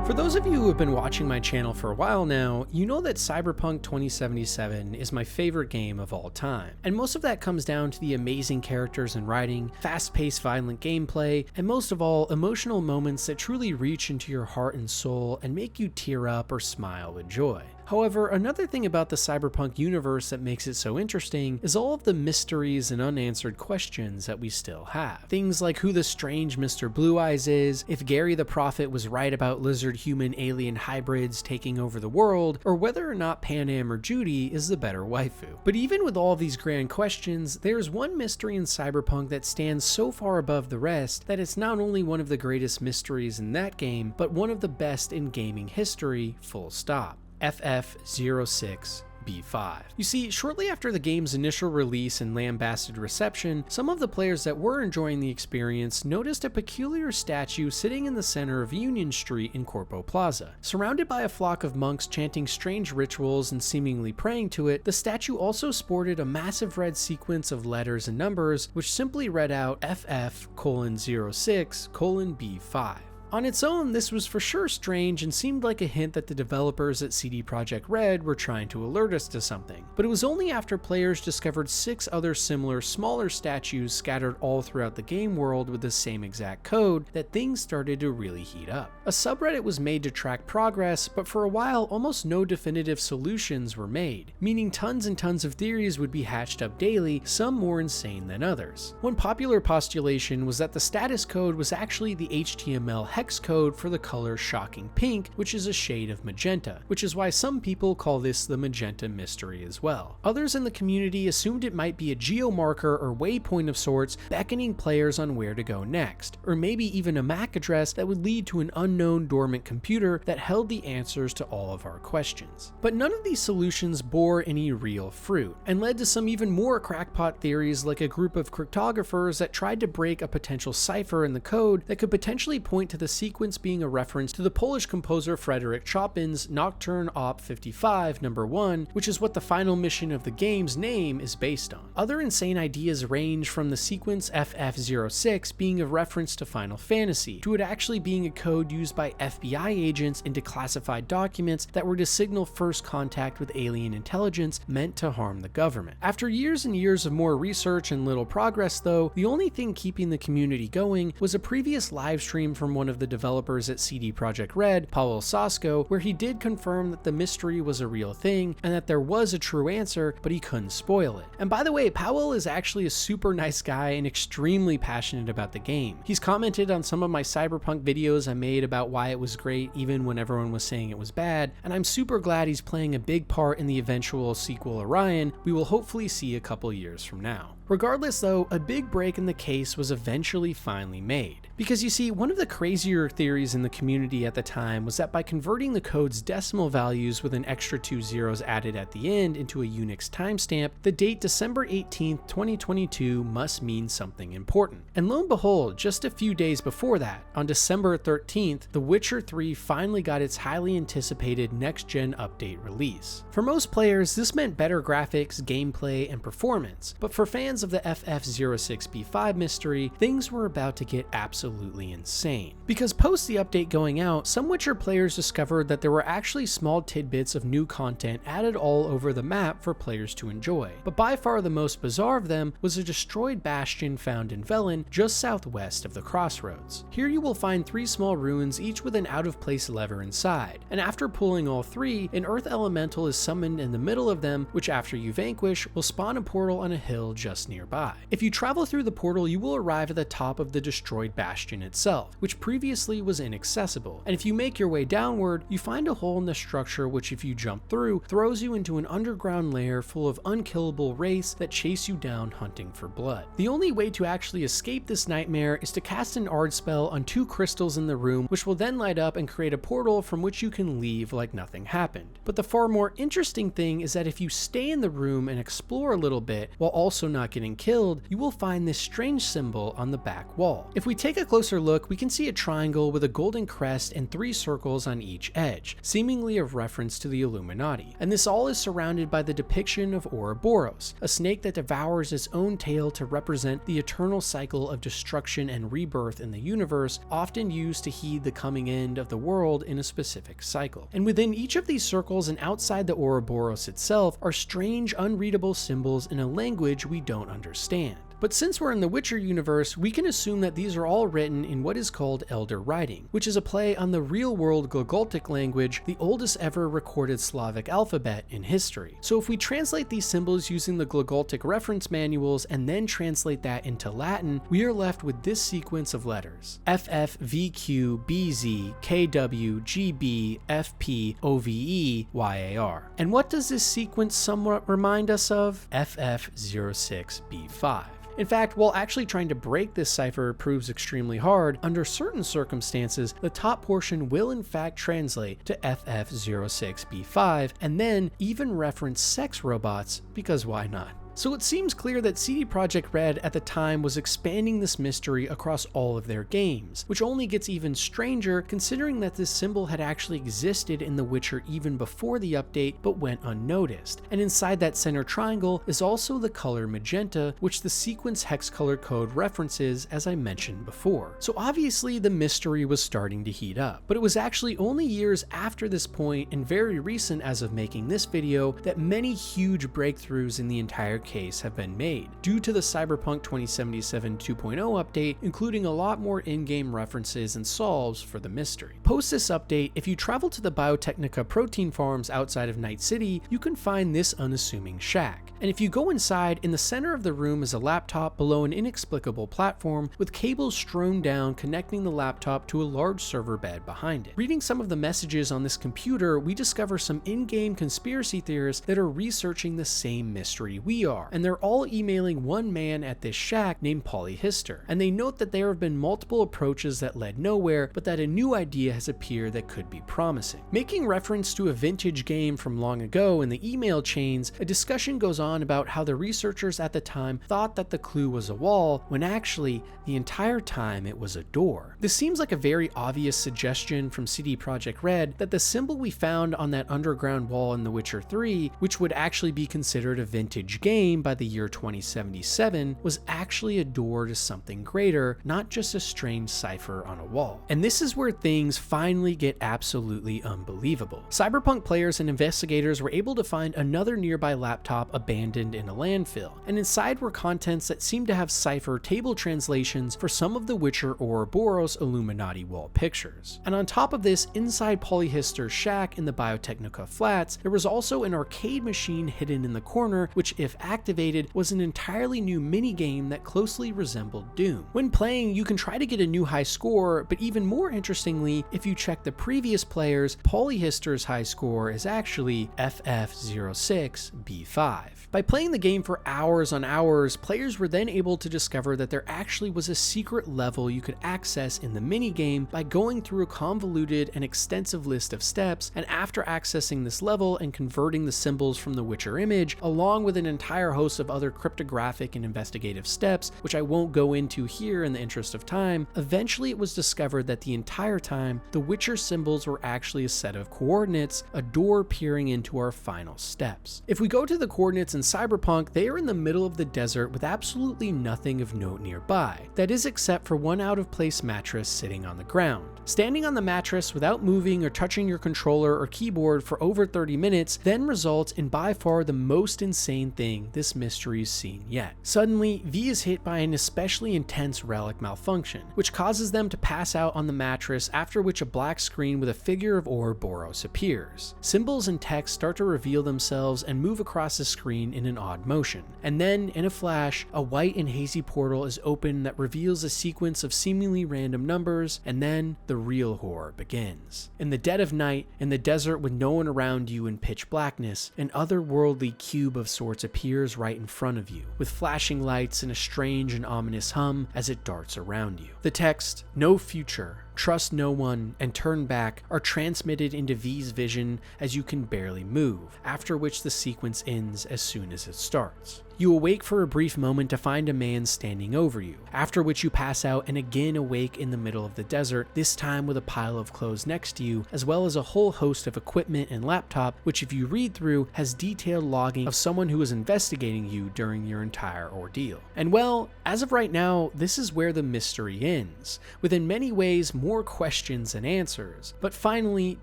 For those of you who have been watching my channel for a while now, you know that Cyberpunk 2077 is my favorite game of all time. And most of that comes down to the amazing characters and writing, fast-paced violent gameplay, and most of all, emotional moments that truly reach into your heart and soul and make you tear up or smile with joy. However, another thing about the Cyberpunk universe that makes it so interesting is all of the mysteries and unanswered questions that we still have. Things like who the strange Mr. Blue Eyes is, if Gary the Prophet was right about lizard-human-alien hybrids taking over the world, or whether or not Panam or Judy is the better waifu. But even with all these grand questions, there's one mystery in Cyberpunk that stands so far above the rest that it's not only one of the greatest mysteries in that game, but one of the best in gaming history, full stop. FF06B5. You see, shortly after the game's initial release and lambasted reception, some of the players that were enjoying the experience noticed a peculiar statue sitting in the center of Union Street in Corpo Plaza. Surrounded by a flock of monks chanting strange rituals and seemingly praying to it, the statue also sported a massive red sequence of letters and numbers, which simply read out FF:06:B5. On its own, this was for sure strange and seemed like a hint that the developers at CD Projekt Red were trying to alert us to something. But it was only after players discovered 6 other similar, smaller statues scattered all throughout the game world with the same exact code that things started to really heat up. A subreddit was made to track progress, but for a while almost no definitive solutions were made, meaning tons and tons of theories would be hatched up daily, some more insane than others. One popular postulation was that the status code was actually the HTML hex code for the color shocking pink, which is a shade of magenta, which is why some people call this the magenta mystery as well. Others in the community assumed it might be a geomarker or waypoint of sorts beckoning players on where to go next, or maybe even a MAC address that would lead to an unknown dormant computer that held the answers to all of our questions. But none of these solutions bore any real fruit, and led to some even more crackpot theories like a group of cryptographers that tried to break a potential cipher in the code that could potentially point to the sequence being a reference to the Polish composer Frederick Chopin's Nocturne Op. 55 No. 1, which is what the final mission of the game's name is based on. Other insane ideas range from the sequence FF06 being a reference to Final Fantasy, to it actually being a code used by FBI agents into classified documents that were to signal first contact with alien intelligence meant to harm the government. After years and years of more research and little progress though, the only thing keeping the community going was a previous livestream from one of the developers at CD Projekt Red, Paweł Sasko, where he did confirm that the mystery was a real thing and that there was a true answer, but he couldn't spoil it. And by the way, Paweł is actually a super nice guy and extremely passionate about the game. He's commented on some of my Cyberpunk videos I made about why it was great even when everyone was saying it was bad, and I'm super glad he's playing a big part in the eventual sequel Orion we will hopefully see a couple years from now. Regardless though, a big break in the case was eventually finally made. Because you see, one of the crazier theories in the community at the time was that by converting the code's decimal values with an extra 2 zeros added at the end into a Unix timestamp, the date December 18th, 2022 must mean something important. And lo and behold, just a few days before that, on December 13th, The Witcher 3 finally got its highly anticipated next-gen update release. For most players, this meant better graphics, gameplay, and performance, but for fans of the FF06B5 mystery, things were about to get absolutely insane. Because post the update going out, some Witcher players discovered that there were actually small tidbits of new content added all over the map for players to enjoy. But by far the most bizarre of them was a destroyed bastion found in Velen, just southwest of the crossroads. Here you will find 3 small ruins, each with an out-of-place lever inside, and after pulling all 3, an earth elemental is summoned in the middle of them, which after you vanquish will spawn a portal on a hill just nearby. If you travel through the portal, you will arrive at the top of the destroyed bastion itself, which previously was inaccessible, and if you make your way downward, you find a hole in the structure which, if you jump through, throws you into an underground lair full of unkillable wraiths that chase you down hunting for blood. The only way to actually escape this nightmare is to cast an Ard spell on 2 crystals in the room, which will then light up and create a portal from which you can leave like nothing happened. But the far more interesting thing is that if you stay in the room and explore a little bit, while also not getting killed, you will find this strange symbol on the back wall. If we take a closer look, we can see a triangle with a golden crest and 3 circles on each edge, seemingly a reference to the Illuminati. And this all is surrounded by the depiction of Ouroboros, a snake that devours its own tail to represent the eternal cycle of destruction and rebirth in the universe, often used to heed the coming end of the world in a specific cycle. And within each of these circles and outside the Ouroboros itself are strange, unreadable symbols in a language we don't understand. But since we're in the Witcher universe, we can assume that these are all written in what is called Elder Writing, which is a play on the real-world Glagoltic language, the oldest ever recorded Slavic alphabet in history. So if we translate these symbols using the Glagoltic reference manuals and then translate that into Latin, we are left with this sequence of letters: FF, VQ, BZ, KW, GB, FP, OVE, YAR. And what does this sequence somewhat remind us of? FF06B5. In fact, while actually trying to break this cipher proves extremely hard, under certain circumstances, the top portion will in fact translate to FF06B5, and then even reference sex robots, because why not? So it seems clear that CD Projekt Red at the time was expanding this mystery across all of their games, which only gets even stranger considering that this symbol had actually existed in The Witcher even before the update but went unnoticed. And inside that center triangle is also the color magenta, which the sequence hex color code references, as I mentioned before. So obviously the mystery was starting to heat up, but it was actually only years after this point, and very recent as of making this video, that many huge breakthroughs in the entire case have been made, due to the Cyberpunk 2077 2.0 update, including a lot more in-game references and solves for the mystery. Post this update, if you travel to the Biotechnica protein farms outside of Night City, you can find this unassuming shack. And if you go inside, in the center of the room is a laptop below an inexplicable platform with cables strewn down connecting the laptop to a large server bed behind it. Reading some of the messages on this computer, we discover some in-game conspiracy theorists that are researching the same mystery we are, and they're all emailing one man at this shack named Polyhister, and they note that there have been multiple approaches that led nowhere, but that a new idea has appeared that could be promising. Making reference to a vintage game from long ago in the email chains, a discussion goes on about how the researchers at the time thought that the clue was a wall, when actually, the entire time it was a door. This seems like a very obvious suggestion from CD Projekt Red that the symbol we found on that underground wall in The Witcher 3, which would actually be considered a vintage game by the year 2077, was actually a door to something greater, not just a strange cipher on a wall. And this is where things finally get absolutely unbelievable. Cyberpunk players and investigators were able to find another nearby laptop abandoned in a landfill, and inside were contents that seemed to have cipher table translations for some of the Witcher Ouroboros Illuminati wall pictures. And on top of this, inside Polyhister's shack in the Biotechnica flats, there was also an arcade machine hidden in the corner, which if activated was an entirely new minigame that closely resembled Doom. When playing, you can try to get a new high score, but even more interestingly, if you check the previous players, Polyhister's high score is actually FF06B5. By playing the game for hours on hours, players were then able to discover that there actually was a secret level you could access in the minigame by going through a convoluted and extensive list of steps, and after accessing this level and converting the symbols from the Witcher image, along with an entire host of other cryptographic and investigative steps, which I won't go into here in the interest of time, eventually it was discovered that the entire time, the Witcher symbols were actually a set of coordinates, a door peering into our final steps. If we go to the coordinates in Cyberpunk, they are in the middle of the desert with absolutely nothing of note nearby. That is except for one out-of-place mattress sitting on the ground. Standing on the mattress without moving or touching your controller or keyboard for over 30 minutes then results in by far the most insane thing this mystery's seen yet. Suddenly, V is hit by an especially intense relic malfunction, which causes them to pass out on the mattress, after which a black screen with a figure of Ouroboros appears. Symbols and text start to reveal themselves and move across the screen in an odd motion. And then, in a flash, a white and hazy portal is opened that reveals a sequence of seemingly random numbers, and then the real horror begins. In the dead of night, in the desert with no one around you in pitch blackness, an otherworldly cube of sorts appears right in front of you, with flashing lights and a strange and ominous hum as it darts around you. The text, "No future, trust no one, and turn back are transmitted into V's vision as you can barely move, after which the sequence ends as soon as it starts. You awake for a brief moment to find a man standing over you, after which you pass out and again awake in the middle of the desert, this time with a pile of clothes next to you, as well as a whole host of equipment and laptop, which if you read through has detailed logging of someone who was investigating you during your entire ordeal. And well, as of right now, this is where the mystery ends, with in many ways more questions than answers, but finally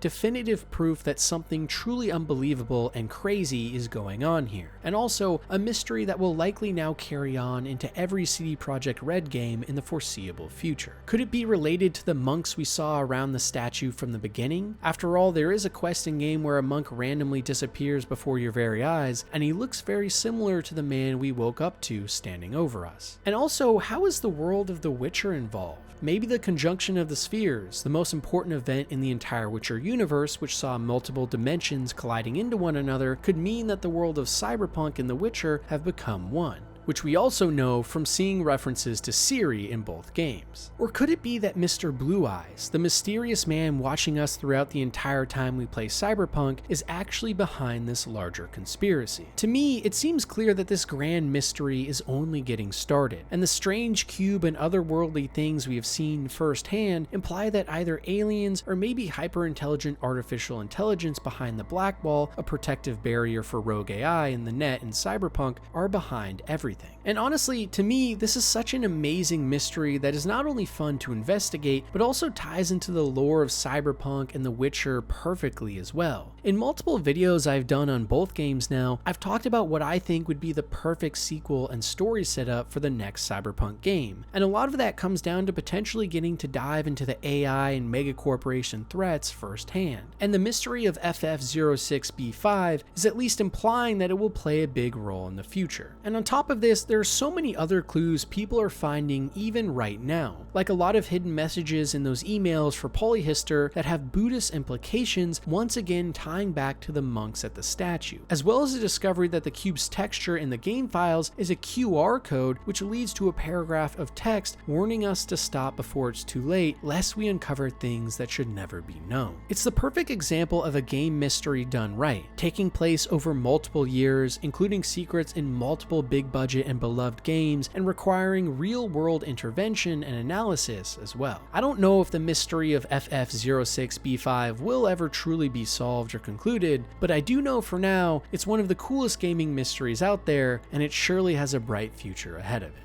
definitive proof that something truly unbelievable and crazy is going on here, and also a mystery that will likely now carry on into every CD Projekt Red game in the foreseeable future. Could it be related to the monks we saw around the statue from the beginning? After all, there is a quest in game where a monk randomly disappears before your very eyes, and he looks very similar to the man we woke up to standing over us. And also, how is the world of The Witcher involved? Maybe the conjunction of the spheres, the most important event in the entire Witcher universe, which saw multiple dimensions colliding into one another, could mean that the world of Cyberpunk and The Witcher have become one, which we also know from seeing references to Ciri in both games. Or could it be that Mr. Blue Eyes, the mysterious man watching us throughout the entire time we play Cyberpunk, is actually behind this larger conspiracy? To me, it seems clear that this grand mystery is only getting started, and the strange cube and otherworldly things we have seen firsthand imply that either aliens or maybe hyper-intelligent artificial intelligence behind the black wall, a protective barrier for rogue AI in the net in Cyberpunk, are behind everything. And honestly, to me, this is such an amazing mystery that is not only fun to investigate, but also ties into the lore of Cyberpunk and The Witcher perfectly as well. In multiple videos I've done on both games now, I've talked about what I think would be the perfect sequel and story setup for the next Cyberpunk game, and a lot of that comes down to potentially getting to dive into the AI and megacorporation threats firsthand. And the mystery of FF06B5 is at least implying that it will play a big role in the future. And on top of this, there are so many other clues people are finding even right now, like a lot of hidden messages in those emails for Polyhister that have Buddhist implications, once again tying back to the monks at the statue, as well as the discovery that the cube's texture in the game files is a QR code, which leads to a paragraph of text warning us to stop before it's too late, lest we uncover things that should never be known. It's the perfect example of a game mystery done right, taking place over multiple years, including secrets in multiple big budget and beloved games, and requiring real-world intervention and analysis as well. I don't know if the mystery of FF06B5 will ever truly be solved or concluded, but I do know for now it's one of the coolest gaming mysteries out there, and it surely has a bright future ahead of it.